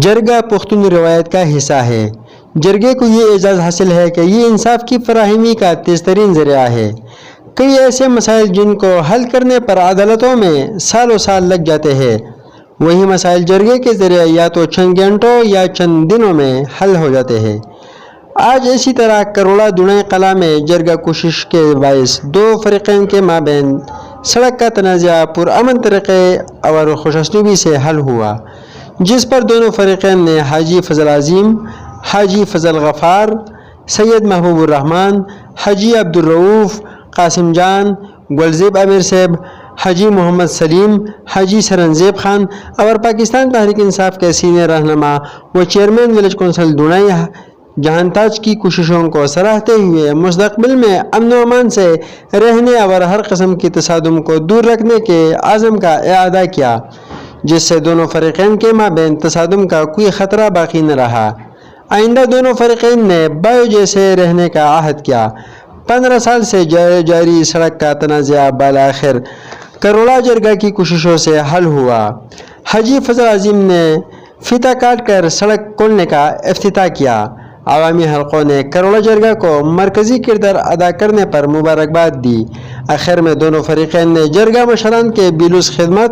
جرگہ پختون روایت کا حصہ ہے۔ جرگے کو یہ اعزاز حاصل ہے کہ یہ انصاف کی فراہمی کا تیز ترین ذریعہ ہے۔ کئی ایسے مسائل جن کو حل کرنے پر عدالتوں میں سالوں سال لگ جاتے ہیں، وہی مسائل جرگے کے ذریعے یا تو چند گھنٹوں یا چند دنوں میں حل ہو جاتے ہیں۔ آج اسی طرح کروڑا دونئی قلعہ میں جرگہ کوشش کے باعث دو فریقین کے مابین سڑک کا تنازع پرامن طریقے اور خوش اسلوبی سے حل ہوا، جس پر دونوں فریقین نے حاجی فضل عظیم، حاجی فضل غفار، سید محبوب الرحمن، حاجی عبدالرؤوف، قاسم جان، گلزیب امیر صاحب، حاجی محمد سلیم، حاجی سرنزیب خان اور پاکستان تحریک انصاف کے سینئر رہنما و چیئرمین ولیج کونسل دونئی جہان تاج کی کوششوں کو سراہتے ہوئے مستقبل میں امن و امان سے رہنے اور ہر قسم کی تصادم کو دور رکھنے کے عزم کا اعادہ کیا، جس سے دونوں فریقین کے مابین تصادم کا کوئی خطرہ باقی نہ رہا۔ آئندہ دونوں فریقین نے بایو جیسے رہنے کا عہد کیا۔ 15 سال سے جاری سڑک کا تنازع بالآخر کروڑا جرگہ کی کوششوں سے حل ہوا۔ حاجی فضل عظیم نے فیتا کاٹ کر سڑک کھولنے کا افتتاح کیا۔ عوامی حلقوں نے کروڑا جرگہ کو مرکزی کردار ادا کرنے پر مبارکباد دی۔ آخر میں دونوں فریقین نے جرگہ مشران کے بیلوس خدمت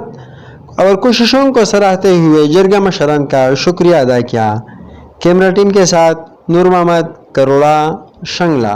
اور کوششوں کو سراہتے ہوئے جرگہ مشران کا شکریہ ادا کیا۔ کیمرہ ٹیم کے ساتھ نور محمد، کروڑا، شنگلہ۔